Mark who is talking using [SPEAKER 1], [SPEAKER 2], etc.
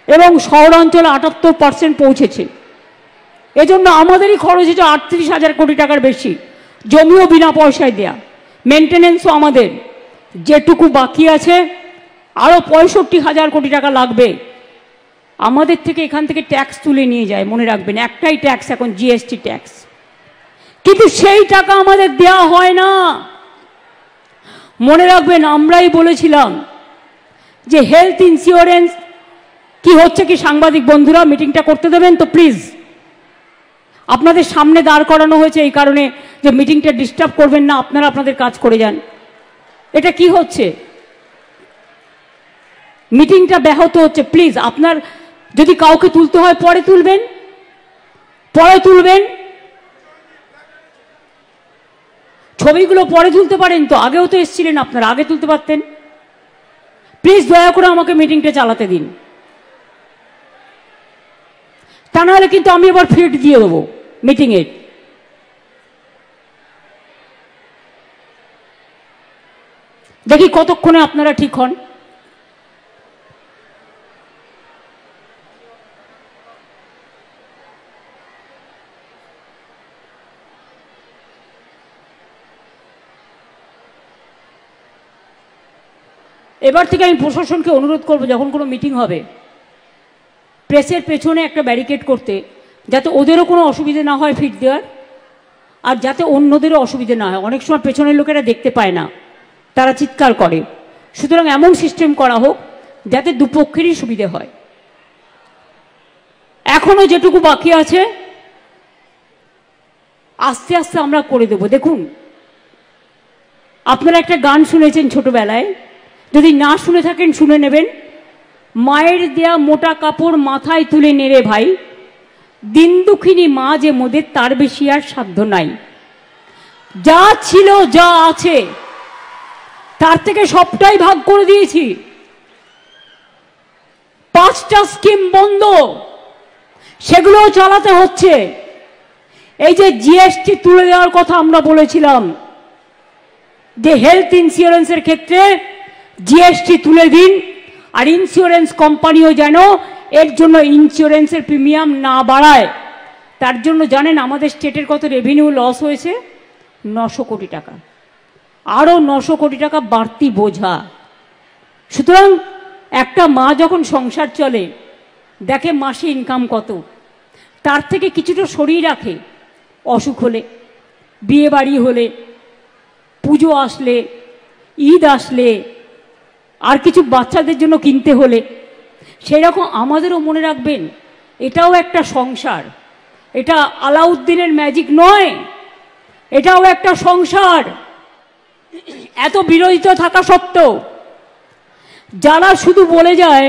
[SPEAKER 1] এবং শহরাঞ্চলে 78% পৌঁছেছে। এজন্য আমাদেরই খরচ হচ্ছে 38,000 কোটি টাকার বেশি, জমিও বিনা পয়সায় দেয়া, মেনটেনেন্সও আমাদের। যেটুকু বাকি আছে আরও 65,000 কোটি টাকা লাগবে। আমাদের থেকে এখান থেকে ট্যাক্স তুলে নিয়ে যায়, মনে রাখবেন একটাই ট্যাক্স এখন, জিএসটি ট্যাক্স, কিন্তু সেই টাকা আমাদের দেয়া হয় না। মনে রাখবেন আমরাই বলেছিলাম যে হেলথ ইন্স্যুরেন্স কি হচ্ছে কি, সাংবাদিক বন্ধুরা মিটিংটা করতে দেবেন তো প্লিজ। আপনাদের সামনে দাঁড় করানো হয়েছে এই কারণে যে মিটিংটা ডিস্টার্ব করবেন না, আপনারা আপনাদের কাজ করে যান। এটা কি হচ্ছে, মিটিংটা ব্যাহত হচ্ছে। প্লিজ আপনার যদি কাউকে তুলতে হয় পরে তুলবেন, পরে তুলবেন, ছবিগুলো পরে তুলতে পারেন তো, আগেও তো এসেছিলেন আপনারা, আগে তুলতে পারতেন। প্লিজ দয়া করে আমাকে মিটিংটা চালাতে দিন, তা নাহলে কিন্তু আমি এবার ফিট দিয়ে দেবো মিটিংয়ের। দেখি কতক্ষণে আপনারা ঠিক হন। এবার থেকে আমি প্রশাসনকে অনুরোধ করব, যখন কোনো মিটিং হবে প্রেসের পেছনে একটা ব্যারিকেড করতে, যাতে ওদেরও কোনো অসুবিধে না হয় ফিট দেওয়ার, আর যাতে অন্যদেরও অসুবিধে না হয়। অনেক সময় পেছনের লোকেরা দেখতে পায় না, তারা চিৎকার করে। সুতরাং এমন সিস্টেম করা হোক যাতে দুপক্ষেরই সুবিধে হয়। এখনো যেটুকু বাকি আছে আস্তে আস্তে আমরা করে দেব। দেখুন, আপনারা একটা গান শুনেছেন ছোটবেলায়, যদি না শুনে থাকেন শুনে নেবেন। মায়ের দেয়া মোটা কাপড় মাথায় তুলে নেড়ে ভাই, দিন দুঃখিনী মা যে মোদের তার বেশি আর সাধ্য নাই। যা ছিল যা আছে তার থেকে সবটাই ভাগ করে দিয়েছি। 5টা স্কিম বন্ধ, সেগুলোও চালাতে হচ্ছে। এই যে জিএসটি তুলে দেওয়ার কথা আমরা বলেছিলাম, যে হেলথ ইন্স্যুরেন্সের ক্ষেত্রে জিএসটি তুলে দিন, আর ইন্স্যুরেন্স কোম্পানিও যেন এর জন্য ইন্স্যুরেন্সের প্রিমিয়াম না বাড়ায়। তার জন্য জানেন আমাদের স্টেটের কত রেভিনিউ লস হয়েছে? 900 কোটি টাকা। আরও 900 কোটি টাকা বাড়তি বোঝা। সুতরাং একটা মা যখন সংসার চলে, দেখে মাসে ইনকাম কত, তার থেকে কিছুটা সরিয়ে রাখে। অসুখ হলে, বিয়ে বাড়ি হলে, পুজো আসলে, ঈদ আসলে, আর কিছু বাচ্চাদের জন্য কিনতে হলে, সেই রকম আমাদেরও মনে রাখবেন এটাও একটা সংসার। এটা আলাউদ্দিনের ম্যাজিক নয়, এটাও একটা সংসার। এত বিরোধিতা থাকা সত্ত্বেও যারা শুধু বলে যায়